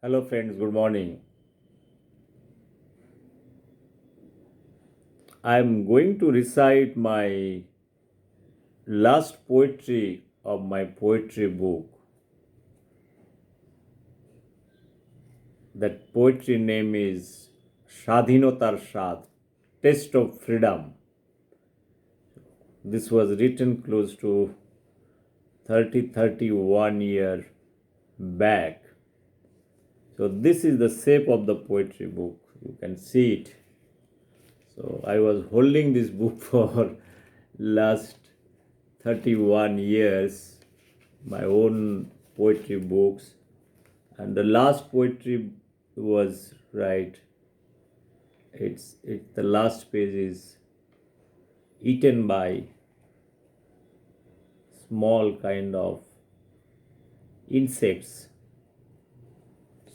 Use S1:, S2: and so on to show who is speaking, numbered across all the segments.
S1: Hello, friends. Good morning. I'm going to recite my last poetry of my poetry book. That poetry name is Shadhinotar Shad, Taste of Freedom. This was written close to 31 year back. So this is the shape of the poetry book. You can see it. So I was holding this book for last 31 years, my own poetry books, and the last poetry was right. It's the last page is eaten by small kind of insects.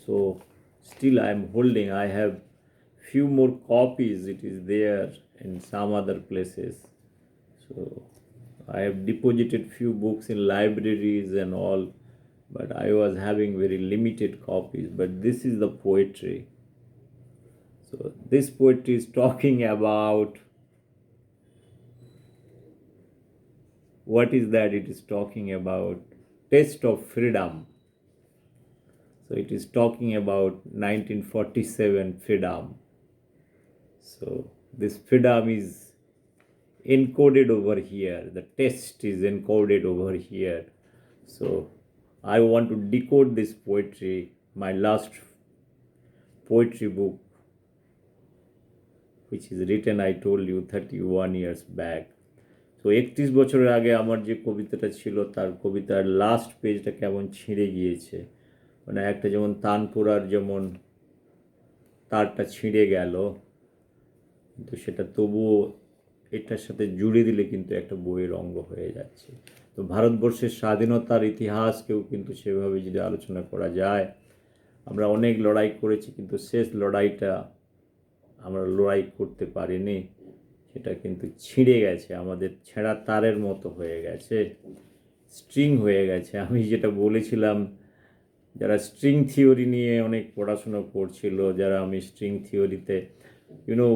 S1: So still I'm holding. I have few more copies. It is there in some other places. So I have deposited few books in libraries and all, but I was having very limited copies. But this is the poetry. So this poetry is talking about what is that? It is talking about taste of freedom. So it is talking about 1947 freedom. So this freedom is encoded over here. The text is encoded over here. So I want to decode this poetry, my last poetry book, which is written, I told you, 31 years back. তো 31 বছরের আগে আমার যে কবিতাটা ছিল তার কবিতার last পেজটা কেমন ছিঁড়ে গিয়েছে, মানে একটা যেমন তানপুরার যেমন তারটা ছিঁড়ে গেল, কিন্তু সেটা তবুও এটার সাথে জুড়ে দিলে কিন্তু একটা বইয়ের অঙ্গ হয়ে যাচ্ছে। তো ভারতবর্ষের স্বাধীনতার ইতিহাসকেও কিন্তু সেভাবে যদি আলোচনা করা যায়, আমরা অনেক লড়াই করেছি, কিন্তু শেষ লড়াইটা আমরা লড়াই করতে পারিনি, সেটা কিন্তু ছিঁড়ে গেছে, আমাদের ছেঁড়া তারের মতো হয়ে গেছে, স্ট্রিং হয়ে গেছে। আমি যেটা বলেছিলাম, যারা স্ট্রিং থিওরি নিয়ে অনেক পড়াশুনো করছিল, যারা আমি স্ট্রিং থিওরিতে,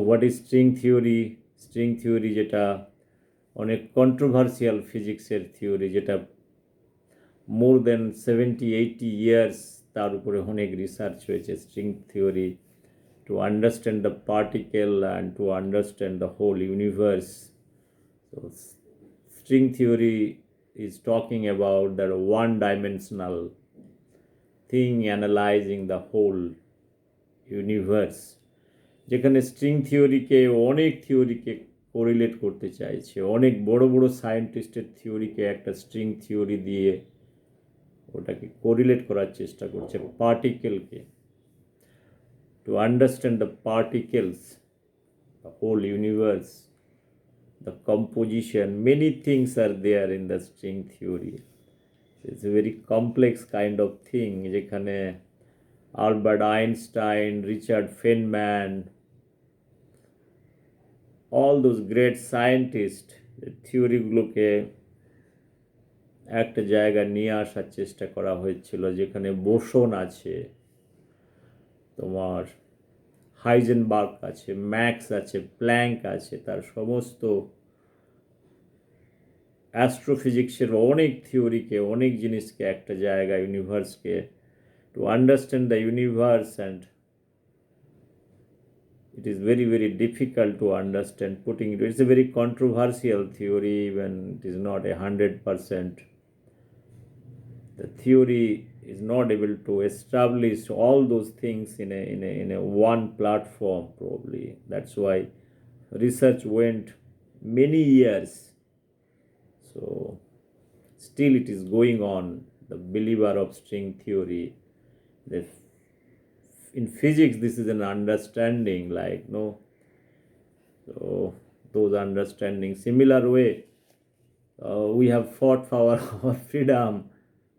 S1: what is string theory? String theory যেটা অনেক কন্ট্রোভার্সিয়াল ফিজিক্সের থিওরি, যেটা মোর দেন 70-80 ইয়ার্স তার উপরে অনেক রিসার্চ হয়েছে। String theory to understand the particle and to understand the whole universe. So string theory is talking about that one dimensional thing analyzing the whole universe, যেখানে string থিওরিকে অনেক থিওরিকে correlate করতে চাইছে, অনেক বড় বড় সায়েন্টিস্টের থিওরিকে একটা স্ট্রিং থিওরি দিয়ে ওটাকে কোরিলেট করার চেষ্টা করছে পার্টিকেলকে। To understand the particles, the whole universe, the composition, many things are there in the string theory. It's a very complex kind of thing, যেখানে Albert Einstein, Richard Feynman, all those great scientists থিওরিগুলোকে একটা জায়গায় নিয়ে আসার চেষ্টা করা হয়েছিল, যেখানে বোসন আছে, তোমার হাইজেনবার্গ আছে, ম্যাক্স আছে, প্ল্যাঙ্ক আছে, তার সমস্ত অ্যাস্ট্রোফিজিক্সের অনেক থিওরিকে, অনেক জিনিসকে একটা জায়গায়, ইউনিভার্সকে, to understand the universe, and it is very very difficult to understand putting it. It's a very controversial theory, even it is not 100%. The theory is not able to establish all those things in a one platform, probably. That's why research went many years. So still it is going on. The believer of string theory, the, in physics this is an understanding, like, no. So those understanding similar way, we have fought for our freedom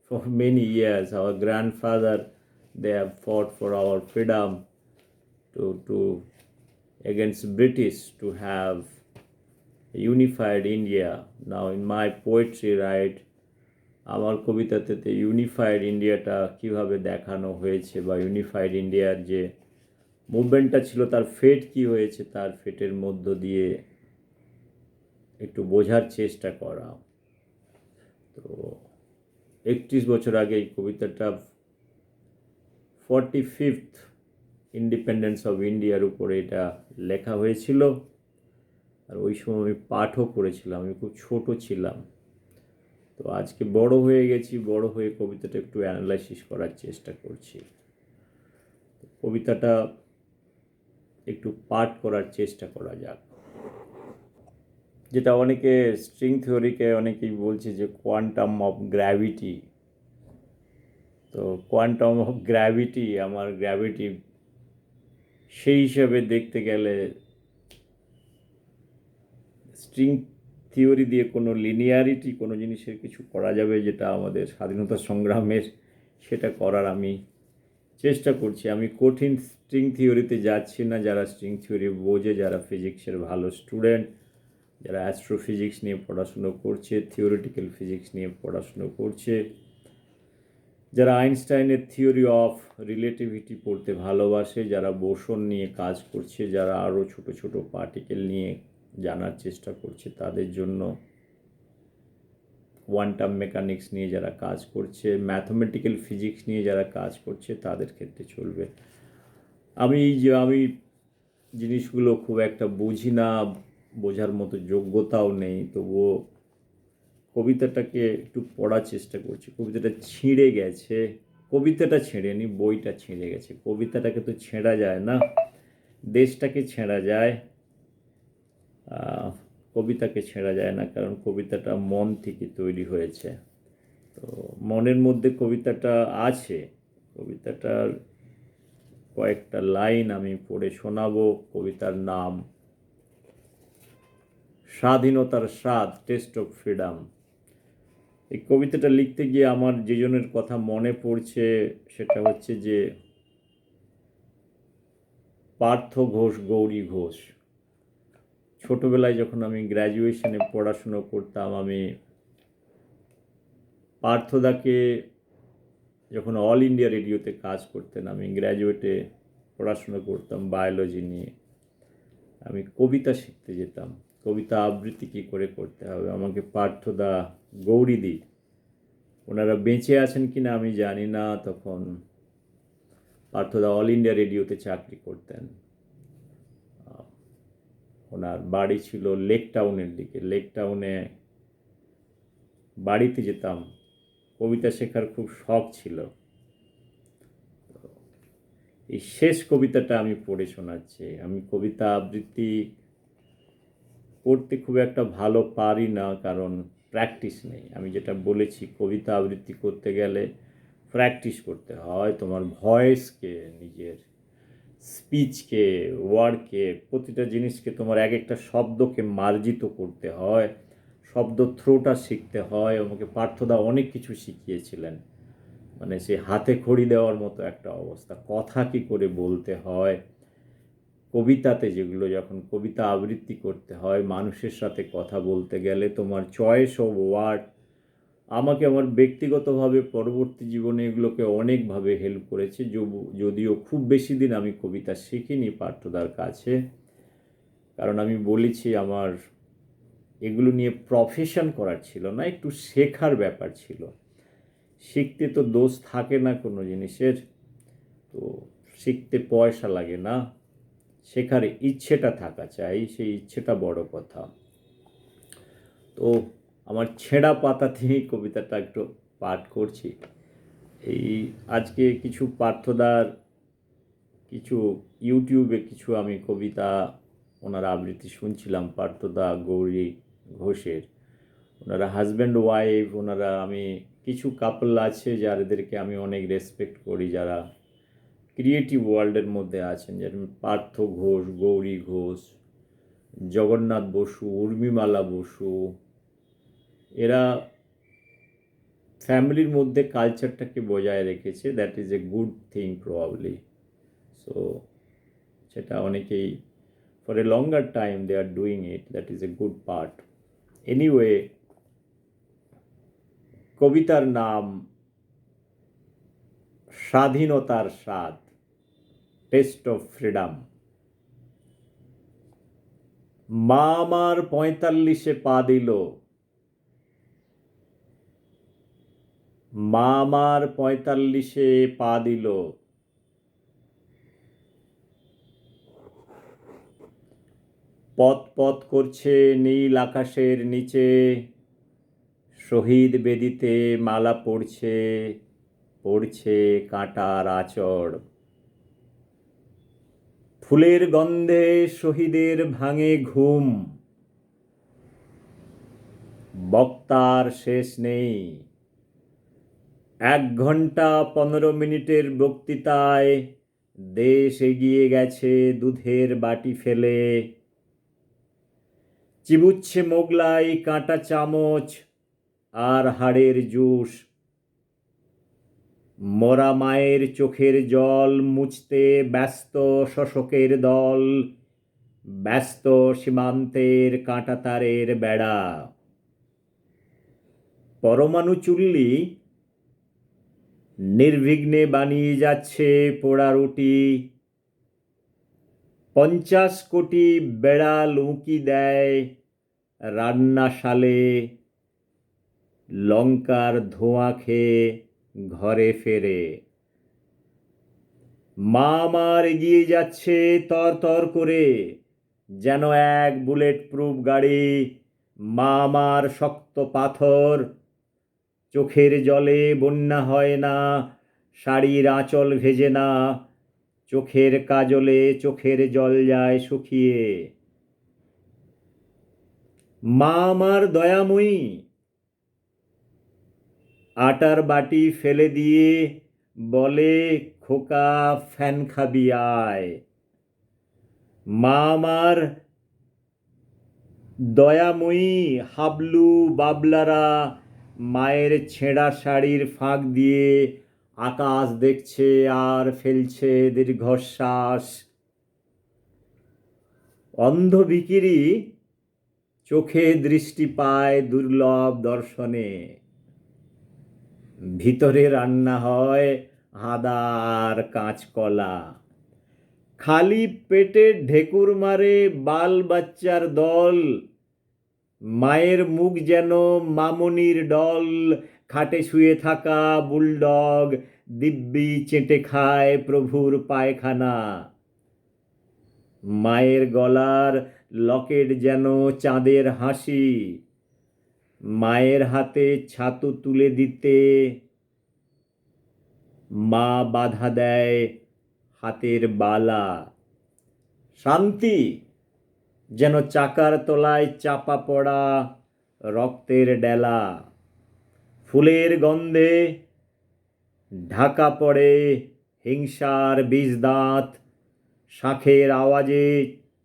S1: for many years. Our grandfather, they have fought for our freedom to against British, to have a unified India. Now in my poetry, right, আমার কবিতাতে unified ইন্ডিয়াটা কিভাবে দেখানো হয়েছে, বা unified ইন্ডিয়ার যে মুভমেন্টটা ছিল তার ফেট কি হয়েছে, তার ফেটের মধ্য দিয়ে একটু বোঝার চেষ্টা করা। তো 31 বছর আগে এই কবিতাটা 45th ইন্ডিপেন্ডেন্স অফ ইন্ডিয়ার উপরে এটা লেখা হয়েছিল। আর ওই সময় আমি পাঠও করেছিলাম, আমি খুব ছোট ছিলাম। তো আজকে বড় হয়ে গেছি, বড় হয়ে কবিতাটা একটু অ্যানালাইসিস করার চেষ্টা করছি। কবিতাটা একটু পাঠ করার চেষ্টা করা যাক। যেটা অনেকে স্ট্রিং থিওরিকে অনেকেই বলছে যে কোয়ান্টাম অফ গ্র্যাভিটি। তো কোয়ান্টাম অফ গ্র্যাভিটি, আমার গ্র্যাভিটি সেই হিসাবে দেখতে গেলে স্ট্রিং থিওরি দিয়ে কোনো লিনিয়ারিটি কোনো জিনিসের কিছু করা যাবে যেটা আমাদের স্বাধীনতা সংগ্রামের, সেটা করার আমি চেষ্টা করছি। আমি কঠিন স্ট্রিং থিওরিতে যাচ্ছি না। যারা স্ট্রিং থিওরি বোঝে, যারা ফিজিক্সের ভালো স্টুডেন্ট, যারা অ্যাস্ট্রোফিজিক্স নিয়ে পড়াশুনো করছে, থিওরিটিক্যাল ফিজিক্স নিয়ে পড়াশুনো করছে, যারা আইনস্টাইনের থিওরি অফ রিলেটিভিটি পড়তে ভালোবাসে, যারা বোসন নিয়ে কাজ করছে, যারা আরও ছোট ছোট পার্টিকেল নিয়ে জানার চেষ্টা করছে, তাদের জন্য, কোয়ান্টাম মেকানিক্স নিয়ে যারা কাজ করছে, ম্যাথমেটিক্যাল ফিজিক্স নিয়ে যারা কাজ করছে, তাদের ক্ষেত্রে চলবে। আমি জিনিসগুলো খুব একটা বুঝি না, বোঝার মতো যোগ্যতাও নেই, তবুও কবিতাটাকে একটু পড়ার চেষ্টা করছি। কবিতাটা ছিঁড়ে গেছে, কবিতাটা ছেঁড়েনি, বইটা ছিঁড়ে গেছে। কবিতাটাকে তো ছেঁড়া যায় না, দেশটাকে ছেঁড়া যায়, কবিতাকে ছেঁড়া যায় না, কারণ কবিতাটা মন থেকে তৈরি হয়েছে। তো মনের মধ্যে কবিতাটা আছে। কবিতাটার কয়েকটা লাইন আমি পড়ে শোনাবো। কবিতার নাম স্বাধীনতার স্বাদ, টেস্ট অফ ফ্রিডম। এই কবিতাটা লিখতে গিয়ে আমার যে জনের কথা মনে পড়ছে সেটা হচ্ছে যে পার্থ ঘোষ, গৌরী ঘোষ। ছোটোবেলায় যখন আমি গ্র্যাজুয়েশনে পড়াশুনো করতাম, আমি পার্থদাকে, যখন অল ইন্ডিয়া রেডিওতে কাজ করতেন, আমি গ্র্যাজুয়েটে পড়াশুনো করতাম বায়োলজি নিয়ে, আমি কবিতা শিখতে যেতাম। কবিতা আবৃত্তি কী করে করতে হবে আমাকে পার্থদা, গৌরীদি, ওনারা বেঁচে আছেন কি না আমি জানি না, তখন পার্থদা অল ইন্ডিয়া রেডিওতে চাকরি করতেন। ওনার বাড়ি ছিল লেক টাউনের দিকে। লেক টাউনে বাড়িতে যেতাম, কবিতা শেখার খুব শখ ছিল। এই শেষ কবিতাটা আমি পড়ে শোনাচ্ছি। আমি কবিতা আবৃত্তি করতে খুব একটা ভালো পারি না, কারণ প্র্যাকটিস নেই। আমি যেটা বলেছি, কবিতা আবৃত্তি করতে গেলে প্র্যাকটিস করতে হয়। তোমার ভয়েসকে, নিজের স্পিচকে, ওয়ার্ডকে, প্রতিটা জিনিসকে, তোমার এক একটা শব্দকে মার্জিত করতে হয়, শব্দ থ্রোটা শিখতে হয়। আমাকে পার্থদা অনেক কিছু শিখিয়েছিলেন, মানে সে হাতে খড়ি দেওয়ার মতো একটা অবস্থা। কথা কী করে বলতে হয়, কবিতাতে যেগুলো, যখন কবিতা আবৃত্তি করতে হয়, মানুষের সাথে কথা বলতে গেলে তোমার চয়েস অফ ওয়ার্ড আমাকে আমার ব্যক্তিগতভাবে পরবর্তী জীবনে এগুলোকে অনেকভাবে হেল্প করেছে। যদিও খুব বেশি দিন আমি কবিতা শিখিনি পার্থদার কাছে, কারণ আমি বলেছি আমার এগুলো নিয়ে প্রফেশন করার ছিল না, একটু শেখার ব্যাপার ছিল। শিখতে তো দোষ থাকে না কোনো জিনিসের, তো শিখতে পয়সা লাগে না, শেখার ইচ্ছেটা থাকা চাই, সেই ইচ্ছেটা বড় কথা। তো আমার ছেঁড়া পাতা থেকেই কবিতাটা একটু পাঠ করছি। এই আজকে কিছু পার্থদার, কিছু ইউটিউবে কিছু আমি কবিতা ওনার আবৃত্তি শুনছিলাম, পার্থদা, গৌরী ঘোষের। ওনারা হাজব্যান্ড ওয়াইফ, ওনারা, আমি কিছু কাপল আছে যাদেরকে আমি অনেক রেসপেক্ট করি, যারা ক্রিয়েটিভ ওয়ার্ল্ডের মধ্যে আছেন, যেমন পার্থ ঘোষ, গৌরী ঘোষ, জগন্নাথ বসু, উর্মিমালা বসু। এরা ফ্যামিলির মধ্যে কালচারটাকে বজায় রেখেছে। That is a good thing probably. So সেটা অনেকেই, for a longer time they are doing it, that is a good part. Anyway, কবিতার নাম স্বাধীনতার স্বাদ, টেস্ট অফ ফ্রিডম। মা আমার 45-এ পা দিল, মা আমার 45-এ পা দিল, পথ পথ করছে নীল আকাশের নিচে, শহীদ বেদিতে মালা পড়ছে, পড়ছে কাঁটার আঁচড়। ফুলের গন্ধে শহীদের ভাঙে ঘুম, বক্তার শেষ নেই। 1 ঘন্টা 15 মিনিটের বক্তৃতায় দেশ এগিয়ে গেছে দুধের বাটি ফেলে। চিবুচ্ছে মোগলাই কাঁটা চামচ আর হাড়ের জুস। মরা মায়ের চোখের জল মুছতে ব্যস্ত শোষকের দল, ব্যস্ত সীমান্তের কাঁটাতারের বেড়া। পরমাণু চুল্লি নির্বিঘ্নে বানিয়ে যাচ্ছে পোড়া রুটি। 50 কোটি বেড়াল উঁকি দেয় রান্নাশালে, লঙ্কার ধোঁয়া খেয়ে ঘরে ফেরে। মা আমার এগিয়ে যাচ্ছে তর করে, যেন এক বুলেট প্রুফ গাড়ি। মা আমার শক্ত পাথর, চোখের জলে বন্যা হয় না, শাড়ির আঁচল ভেজে না, চোখের কাজলে চোখের জল যায় শুকিয়ে। মা আমার দয়াময়ী, আটার বাটি ফেলে দিয়ে বলে, খোকা ফ্যান খাবি আয়। মা আমার দয়াময়ী, হাবলু বাবলারা মায়ের ছেঁড়া শাড়ির ফাঁক দিয়ে আকাশ দেখছে আর ফেলছে দীর্ঘশ্বাস। অন্ধ ভিখিরি চোখে দৃষ্টি পায় দুর্লভ দর্শনে, ভিতরে রান্না হয় আদা আর কাঁচকলা। খালি পেটে ঢেকুর মারে বাল বাচ্চার দল, মায়ের মুখ যেন মামনির ডল। খাটে শুয়ে থাকা বুলডগ দিব্যি চেটে খায় প্রভুর পায়খানা। মায়ের গলার লকেট যেন চাঁদের হাসি, মায়ের হাতে ছাতু তুলে দিতে মা বাধা দেয় হাতের বালা। শান্তি যেন চাকার তলায় চাপা পড়া রক্তের ডেলা। ফুলের গন্ধে ঢাকা পড়ে হিংসার বিষদাঁত, শাঁখের আওয়াজে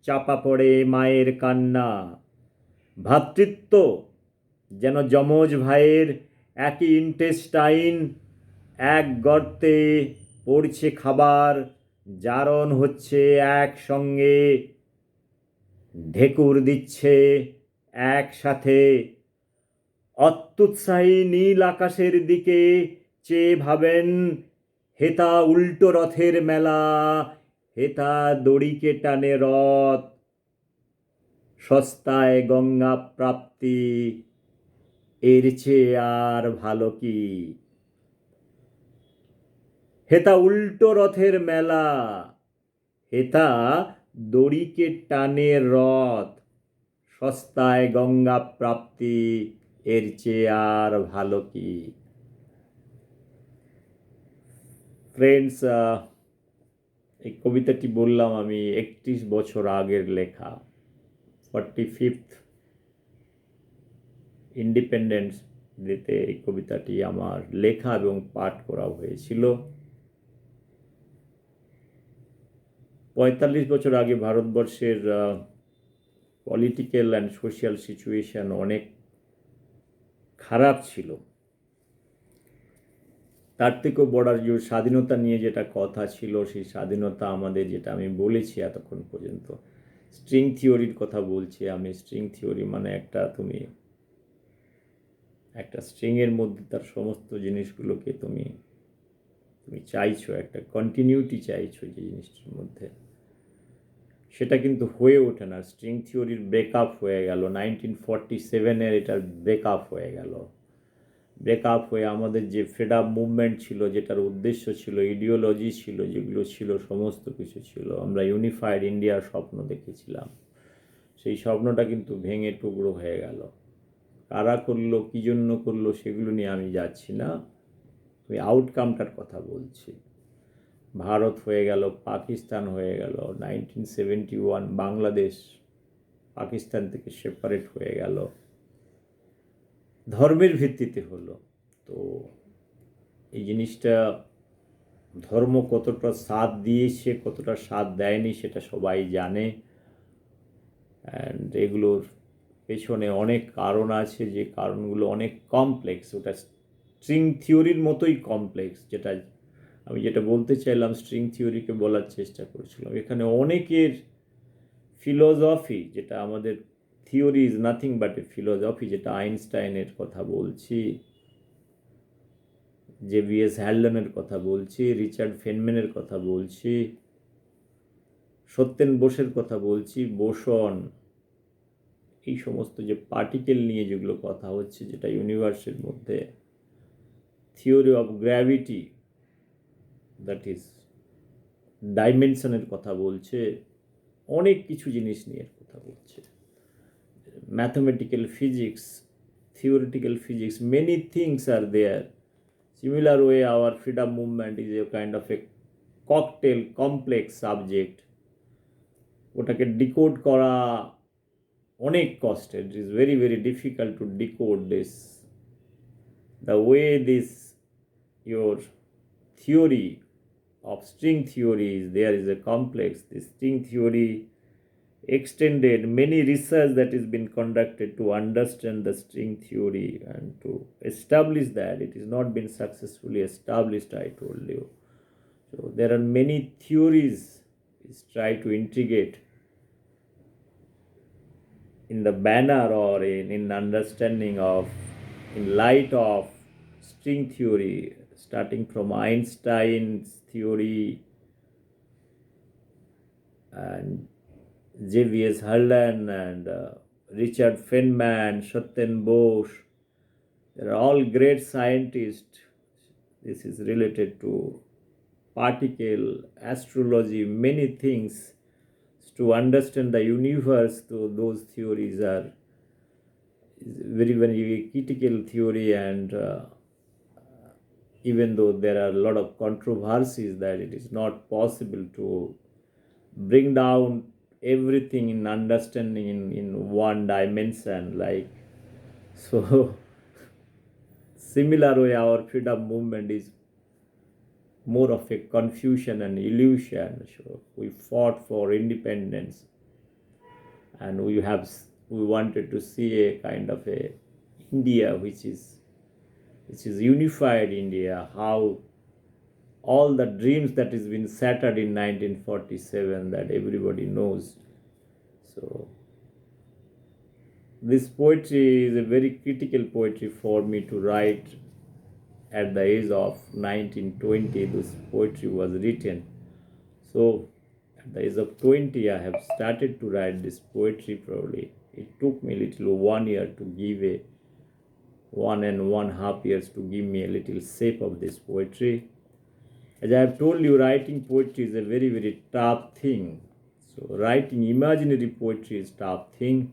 S1: চাপা পড়ে মায়ের কান্না। ভ্রাতৃত্ব যেন যমজ ভাইয়ের একই ইন্টেস্টাইন, এক গর্তে পড়ছে খাবার, জারণ হচ্ছে একসঙ্গে, ঢেকুর দিচ্ছে একসাথে। অত্যুৎসাহী নীল আকাশের দিকে চেয়ে ভাবেন, হেতা উল্টো রথের মেলা, হেতা দড়িকে টানে রথ, সস্তায় গঙ্গা প্রাপ্তি, এর চেয়ে আর ভালো কি। হেতা উল্টো রথের মেলা, হেতা দড়িকে টানে রথ, সস্তায় গঙ্গা প্রাপ্তি, এর চেয়ে আর ভালো কি। ফ্রেন্ডস, এই কবিতাটি বললাম আমি 31 বছর আগের লেখা। 45th ইন্ডিপেন্ডেন্স ডেতে এই কবিতাটি আমার লেখা এবং পাঠ করা হয়েছিল। 45 বছর আগে ভারতবর্ষের পলিটিক্যাল অ্যান্ড সোশ্যাল সিচুয়েশন অনেক খারাপ ছিল। তার থেকেও বড় যে স্বাধীনতা নিয়ে যেটা কথা ছিল, সেই স্বাধীনতা আমাদের, যেটা আমি বলেছি এতক্ষণ পর্যন্ত, স্ট্রিং থিওরির কথা বলছি আমি। স্ট্রিং থিওরি মানে একটা তুমি একটা স্ট্রিংয়ের মধ্যে তার সমস্ত জিনিসগুলোকে তুমি চাইছো, একটা কন্টিনিউটি চাইছো যে জিনিসটার মধ্যে, সেটা কিন্তু হয়ে ওঠে না। স্ট্রিং থিওরির ব্রেকআপ হয়ে গেল 1947-এর, এটার ব্রেকআপ হয়ে গেল। ব্রেকআপ হয়ে আমাদের যে ফ্রিডম মুভমেন্ট ছিল, যেটার উদ্দেশ্য ছিল, ইডিওলজি ছিল, যেগুলো ছিল, সমস্ত কিছু ছিল, আমরা ইউনিফাইড ইন্ডিয়ার স্বপ্ন দেখেছিলাম, সেই স্বপ্নটা কিন্তু ভেঙে টুকরো হয়ে গেল। কারা করলো, কী জন্য করলো, সেগুলো নিয়ে আমি যাচ্ছি না, আমি আউটকামটার কথা বলছি। ভারত হয়ে গেল, পাকিস্তান হয়ে গেল, 1971 বাংলাদেশ পাকিস্তান থেকে সেপারেট হয়ে গেল, ধর্মের ভিত্তিতে হলো। তো এই জিনিসটা ধর্ম কতটা সাথ দিয়েছে, কতটা সাথ দেয়নি, সেটা সবাই জানে। অ্যান্ড এগুলোর পেছনে অনেক কারণ আছে, যে কারণগুলো অনেক কমপ্লেক্স। ওটা স্ট্রিং থিওরির মতোই কমপ্লেক্স। আমি যেটা বলতে চাইলাম, স্ট্রিং থিওরিকে বলার চেষ্টা করেছিলাম, এখানে অনেকের ফিলোসফি, যেটা আমাদের theory is nothing but A philosophy, যেটা আইনস্টাইনের কথা বলছি, জেভিএস হ্যালডনের কথা বলছি, রিচার্ড ফেনম্যানের কথা বলছি, সত্যেন বোসের কথা বলছি, বোসন, এই সমস্ত যে পার্টিকেল নিয়ে যেগুলো কথা হচ্ছে, যেটা ইউনিভার্সের মধ্যে, theory of gravity, that is ডাইমেনশনের কথা বলছে, অনেক কিছু জিনিস নিয়ে কথা বলছে, mathematical physics, theoretical physics, many things are there. Similar way, our freedom movement is a kind of a cocktail complex subject. ওটাকে ডিকোড করা অনেক কষ্টের। It is very very difficult to decode this. The way this your theory of string theory is there is a complex. This string theory extended many research that has been conducted to understand the string theory and to establish that. It has not been successfully established, I told you. So there are many theories is try to integrate in the banner or in understanding of, in light of string theory, starting from Einstein's theory and J.V.S. Haldane and Richard Feynman, Satyam Bose. They are all great scientists. This is related to particle, astrology, many things. To understand the universe, so those theories are very very critical theory, and even though there are a lot of controversies that it is not possible to bring down everything in understanding in one dimension, like so. Similar way, our freedom movement is more of a confusion and illusion. So we fought for independence, and we wanted to see a kind of a India which is unified India. How all the dreams that has been shattered in 1947, that everybody knows. So this poetry is a very critical poetry for me to write. At the age of 1920, this poetry was written. So at the age of 20, I have started to write this poetry. Probably it took me a little 1 year to give a 1.5 years to give me a little shape of this poetry. As I have told you, writing poetry is a very very tough thing. So writing imaginary poetry is tough thing.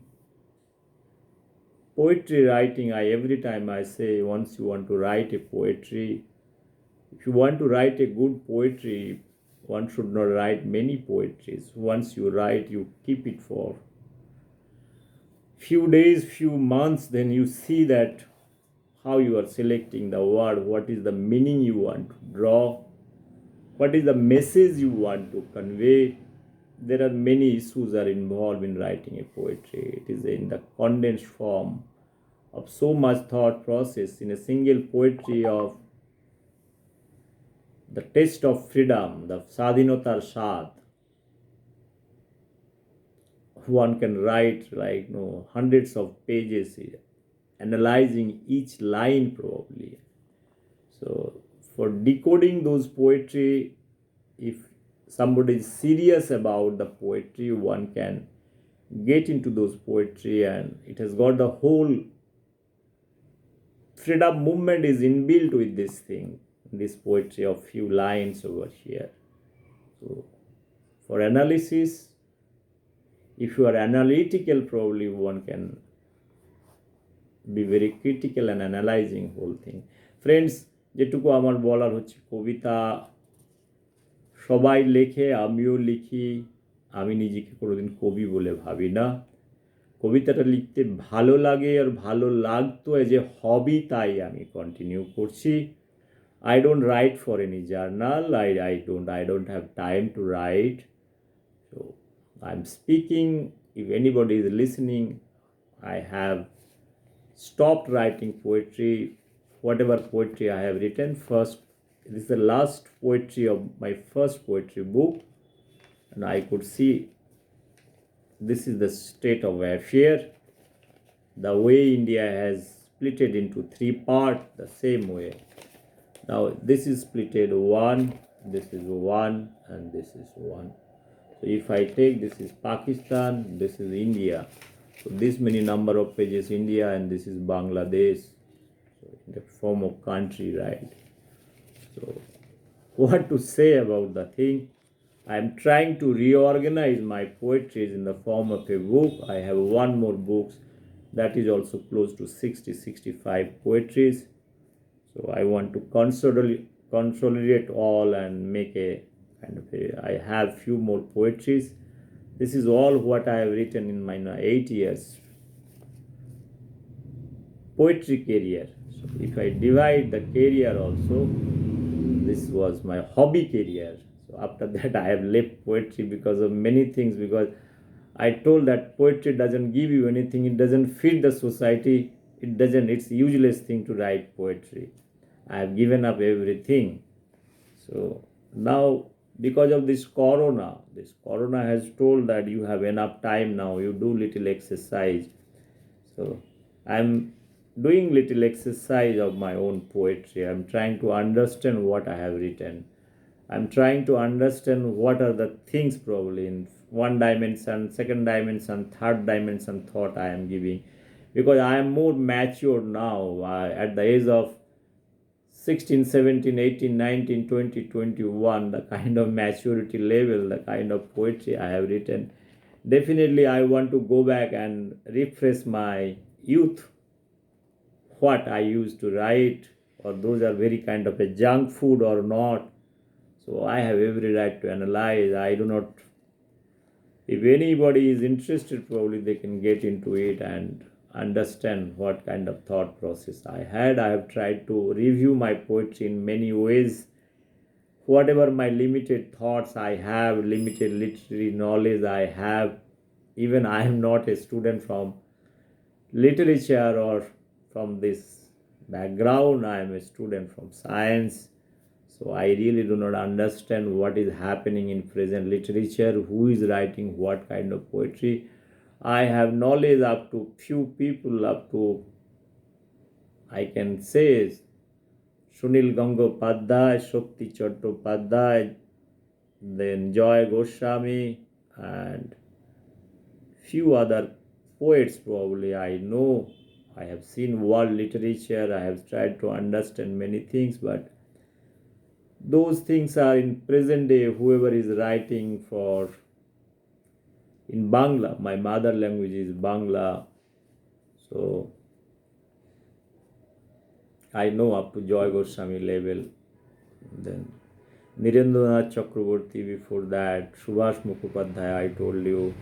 S1: Poetry writing, every time I say, once you want to write a poetry, if you want to write a good poetry, one should not write many poetries. Once you write, you keep it for few days, few months, then you see that how you are selecting the word, what is the meaning you want to draw, what is the message you want to convey. There are many issues are involved in writing a poetry. It is in the condensed form of so much thought process in a single poetry of the taste of freedom, the Sadhinotar Shad. One can write like hundreds of pages here, analyzing each line probably. So for decoding those poetry, if somebody is serious about the poetry, one can get into those poetry, and it has got the whole freedom movement is inbuilt with this thing, this poetry of few lines over here. So for analysis, if you are analytical, probably one can be very critical and analyzing whole thing. Friends, যেটুকু আমার বলার হচ্ছে, কবিতা সবাই লেখে, আমিও লিখি, আমি নিজেকে কোনোদিন কবি বলে ভাবি না। কবিতাটা লিখতে ভালো লাগে আর ভালো লাগতো এজ এ হবি, তাই আমি কন্টিনিউ করছি। I don't write for any journal. I don't have time to write. So I'm speaking. If anybody is listening, I have stopped writing poetry. Whatever poetry I have written, first, this is the last poetry of my first poetry book, and I could see this is the state of affair. The way India has split it into three parts, the same way. Now this is splitted one, this is one, and this is one. So if I take, this is Pakistan, this is India. So this many number of pages India, and this is Bangladesh. So in the form of country, right? So what to say about the thing? I am trying to reorganize my poetries in the form of a book. I have one more book that is also close to 60-65 poetries. So I want to consolidate all and make a kind of a, I have few more poetries. This is all what I have written in my 8 years poetry career. So if I divide the career also, this was my hobby career. So after that I have left poetry because of many things, because I told that poetry doesn't give you anything, it doesn't fit the society, it's useless thing to write poetry. I have given up everything. So now, because of this corona has told that you have enough time now, you do little exercise. So I'm doing little exercise of my own poetry. I'm trying to understand what I have written. I'm trying to understand what are the things probably in one dimension, second dimension, third dimension thought I am giving, because I am more mature now. At the age of 16, 17, 18, 19, 20, 21, the kind of maturity level, the kind of poetry I have written, definitely I want to go back and refresh my youth, what I used to write, or those are very kind of a junk food or not. So I have every right to analyze. I do not, if anybody is interested, probably they can get into it and understand what kind of thought process I had. I have tried to review my poetry in many ways. Whatever my limited thoughts I have, limited literary knowledge I have, even I am not a student from literature or from this background, I am a student from science. So I really do not understand what is happening in present literature, who is writing what kind of poetry. I have knowledge up to few people, up to, I can say, Sunil Gangopadhyay, Shakti Chattopadhyay, then Joy Goswami, and few other poets probably I know. I have seen world literature, I have tried to understand many things, but those things are in present day, whoever is writing for, in Bangla, my mother language is Bangla, so I know up to Joy Goswami level, then Nirendranath Chakraborty, before that Subhash Mukhopadhyay, I told you.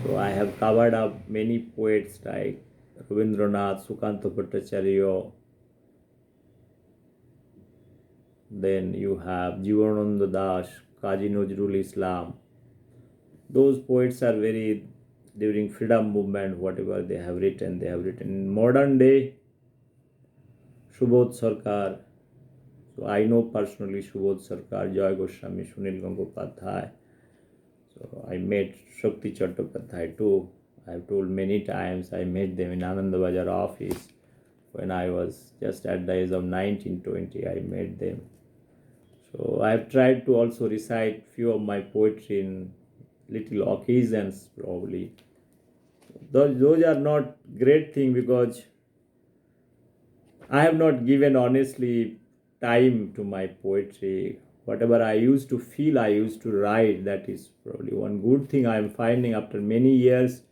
S1: So I have covered up many poets like Rabindranath, Sukanta Bhattacharya, then you have Jivanananda Das, Kazi Nazrul Islam. Those poets are very, during freedom movement, whatever they have written in modern day. Subodh Sarkar, so I know personally Subodh Sarkar, Joy Goswami, Sunil Gangopadhyay. So I met Shakti Chattopadhyay too. I've told many times I met them in Anandabazar office when I was just at the age of 19, 20. I met them. So I've tried to also recite few of my poetry in little occasions probably. Those are not great thing because I have not given honestly time to my poetry. Whatever I used to feel, I used to write. That is probably one good thing I am finding after many years.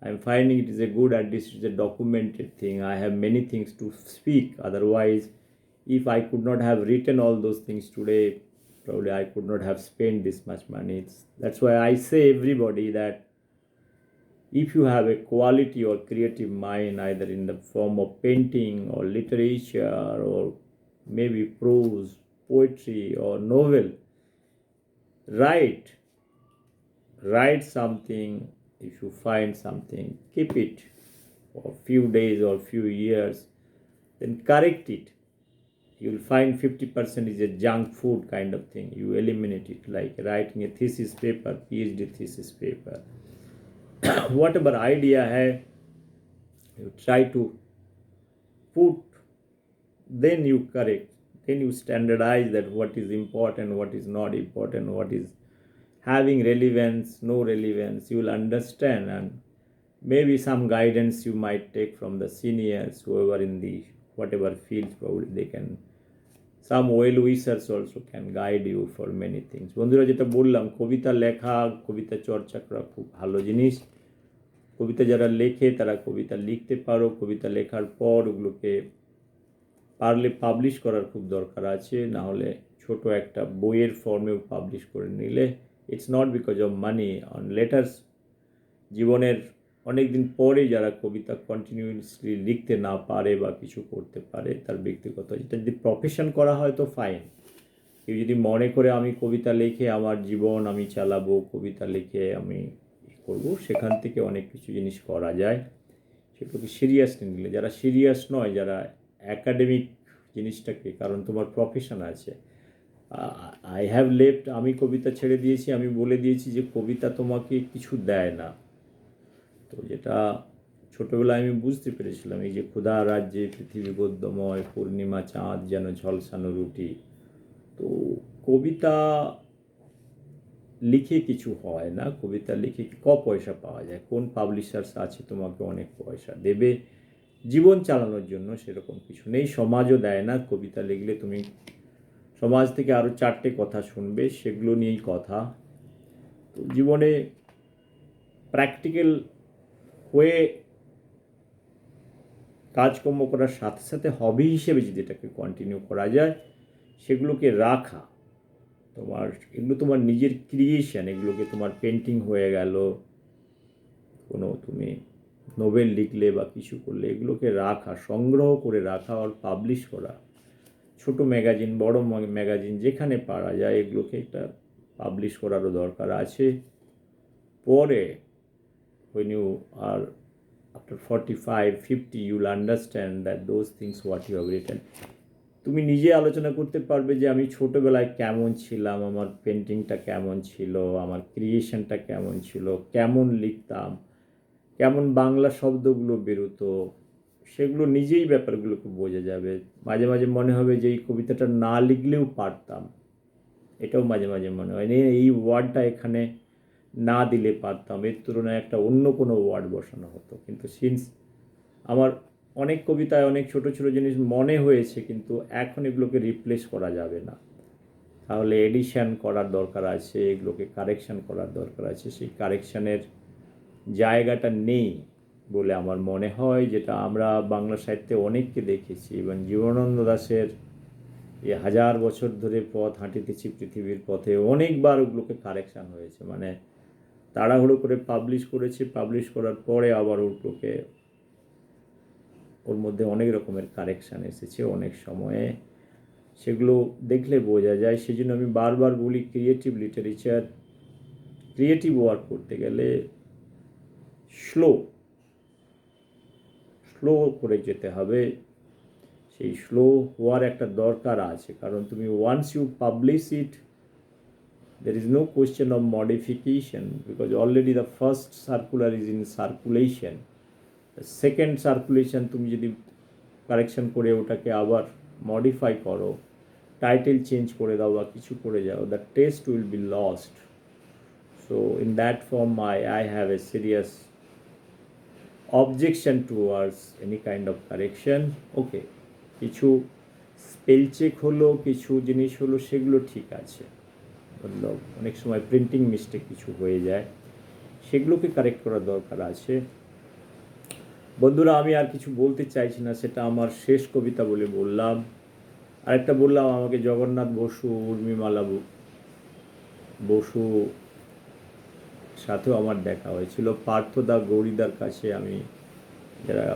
S1: I am finding it is a good, at least it's a documented thing. I have many things to speak. Otherwise, if I could not have written all those things today, probably I could not have spent this much money. That's why I say everybody that if you have a quality or creative mind, either in the form of painting or literature or maybe prose, poetry or novel, write something. If you find something, keep it for a few days or few years, then correct it. You'll find 50% is a junk food kind of thing. You eliminate it, like writing a thesis paper, PhD thesis paper. Whatever idea hai, you try to put, then you correct, then you standardize that what is important, what is not important, what is having relevance, no relevance. You will understand, and maybe some guidance you might take from the seniors, whoever in the whatever field, probably they can, some well wishers also can guide you for many things. বন্ধুরা, যেটা বললাম, কবিতা লেখা, কবিতা চর্চা করা খুব ভালো জিনিস। কবিতা যারা লেখে তারা কবিতা লিখতে পারো, কবিতা লেখার পর ওগুলোকে পারলে পাবলিশ করার খুব দরকার আছে, না হলে ছোট একটা বইয়ের ফর্মেও পাবলিশ করে নিলে, it's not because of money on letters. জীবনের অনেক দিন পরে যারা কবিতা কন্টিনিউয়াসলি লিখতে না পারে বা কিছু করতে পারে, তার ব্যক্তিগত, যেটা যদি প্রফেশন করা হয় তো ফাইন। কেউ যদি মনে করে আমি কবিতা লিখে আমার জীবন আমি চালাবো, কবিতা লিখে আমি করবো, সেখান থেকে অনেক কিছু জিনিস করা যায়, সেগুলোকে সিরিয়াসলি নিলে। যারা সিরিয়াস নয়, যারা অ্যাকাডেমিক জিনিসটাকে, কারণ তোমার প্রফেশন আছে। আই হ্যাভ লেফট, আমি কবিতা ছেড়ে দিয়েছি, আমি বলে দিয়েছি যে কবিতা তোমাকে কিছু দেয় না। তো যেটা ছোটোবেলায় আমি বুঝতে পেরেছিলাম, এই যে ক্ষুধা রাজ্যে পৃথিবী গদ্যময়, পূর্ণিমা চাঁদ যেন ঝলসানো রুটি। তো কবিতা লিখে কিছু হয় না, কবিতা লিখে পয়সা পাওয়া যায়? কোন পাবলিশার্স আছে তোমাকে অনেক পয়সা দেবে জীবন চালানোর জন্য? সেরকম কিছু নেই, সমাজও দেয় না। কবিতা লিখলে তুমি সমাজ থেকে আরও 4টে কথা শুনবে, সেগুলো নিয়েই কথা। তো জীবনে প্র্যাকটিক্যাল হয়ে কাজকর্ম করার সাথে সাথে হবি হিসেবে যদি এটাকে কন্টিনিউ করা যায়, সেগুলোকে রাখা, তোমার এগুলো তোমার নিজের ক্রিয়েশন, এগুলোকে তোমার পেন্টিং হয়ে গেল, কোনো তুমি নোবেল লিখলে বা কিছু করলে, এগুলোকে রাখা, সংগ্রহ করে রাখা আর পাবলিশ করা। ছোট ম্যাগাজিন, বড় ম্যাগাজিন, যেখানে পারা যায় এগুলোকে একটা পাবলিশ করারও দরকার আছে। পরে when you are after 45, 50, you will understand that those things what you have written, তুমি নিজে আলোচনা করতে পারবে যে আমি ছোটোবেলায় কেমন ছিলাম, আমার পেন্টিংটা কেমন ছিল, আমার ক্রিয়েশনটা কেমন ছিল, কেমন লিখতাম, কেমন বাংলা শব্দগুলো বেরোতো, সেগুলো নিজেই ব্যাপারগুলোকে বোঝা যাবে। মাঝে মাঝে মনে হবে যে এই কবিতাটা না লিখলেও পারতাম, এটাও মাঝে মাঝে মনে হয়, এই ওয়ার্ডটা এখানে না দিলে পারতাম, এর তুলনায় একটা অন্য কোনো ওয়ার্ড বসানো হতো। কিন্তু সিন্স আমার অনেক কবিতায় অনেক ছোটো ছোটো জিনিস মনে হয়েছে, কিন্তু এখন এগুলোকে রিপ্লেস করা যাবে না, তাহলে এডিশন করার দরকার আছে, এগুলোকে কারেকশান করার দরকার আছে। সেই কারেকশানের জায়গাটা নেই বলে আমার মনে হয়, যেটা আমরা বাংলা সাহিত্যে অনেককে দেখেছি। এবং জীবনানন্দ দাশের এই 1000 বছর ধরে পথ হাঁটিতেছি পৃথিবীর পথে, অনেকবার ওগুলোকে কারেকশান হয়েছে, মানে তাড়াহুড়ো করে পাবলিশ করেছে, পাবলিশ করার পরে আবার ওগুলোকে, ওর মধ্যে অনেক রকমের কারেকশান এসেছে অনেক সময়ে, সেগুলো দেখলে বোঝা যায়। সেই জন্য আমি বারবার বলি, ক্রিয়েটিভ লিটারেচার, ক্রিয়েটিভ ওয়ার্ক করতে গেলে স্লো করে যেতে হবে। সেই স্লো হওয়ার একটা দরকার আছে, কারণ তুমি once you publish it, there is no question of modification because already the first circular is in circulation. The second circulation তুমি যদি কারেকশন করে ওটাকে আবার মডিফাই করো, টাইটেল চেঞ্জ করে দাও বা কিছু করে যাও, the test will be lost. So in that form I have a serious objection towards any kind of correction. ওকে, কিছু স্পেল চেক হলো, কিছু জিনিস হলো, সেগুলো ঠিক আছে, মতলব অনেক সময় প্রিন্টিং মিস্টেক কিছু হয়ে যায়, সেগুলোকে কারেক্ট করার দরকার আছে. বন্ধুরা, আমি আর কিছু বলতে চাইছি না, সেটা আমার শেষ কবিতা বলে বললাম. আরেকটা বললাম, আমাকে জগন্নাথ বসু, উর্মিমালা বসু সাথেও আমার দেখা হয়েছিল. পার্থদা, গৌরীদার কাছে আমি, যারা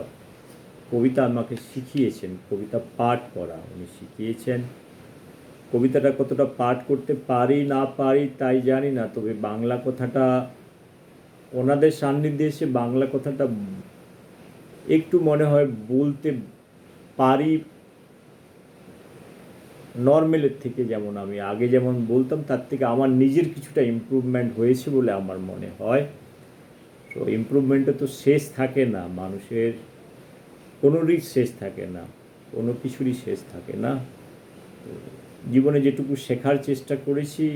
S1: কবিতা আমাকে শিখিয়েছেন, কবিতা পাঠ করা উনি শিখিয়েছেন. কবিতাটা কতটা পাঠ করতে পারি না পারি তাই জানি না, তবে বাংলা কথাটা ওনাদের সান্নিধ্যে এসে বাংলা কথাটা একটু মনে হয় বলতে পারি নর্মালের থেকে. যেমন আমি আগে যেমন বলতাম তার থেকে আমার নিজের কিছুটা ইমপ্রুভমেন্ট হয়েছে বলে আমার মনে হয়. তো ইমপ্রুভমেন্টে তো শেষ থাকে না, মানুষের কোনোরই শেষ থাকে না, কোনো কিছুরই শেষ থাকে না. জীবনে যেটুকু শেখার চেষ্টা করেছি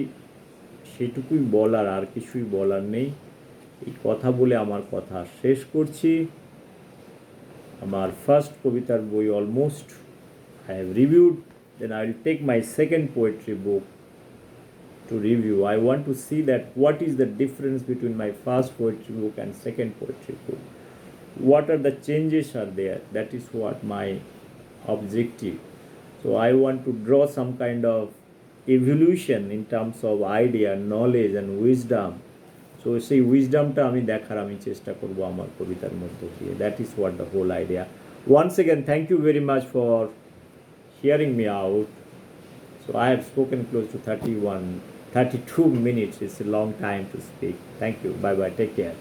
S1: সেটুকুই বলার, আর কিছুই বলার নেই. এই কথা বলে আমার কথা শেষ করছি. আমার ফার্স্ট কবিতার বই almost I have reviewed. Then I will take my second poetry book to review. I want to see that what is the difference between my first poetry book and second poetry book. What are the changes are there? That is what my objective. So I want to draw some kind of evolution in terms of idea, knowledge and wisdom. So সেই উইজডামটা আমি দেখার আমি চেষ্টা করব আমার কবিতার মধ্য দিয়ে. That is what the whole idea. Once again thank you very much for hearing me out. So I have spoken close to 32 minutes. It's a long time to speak. Thank you. Bye bye. Take care.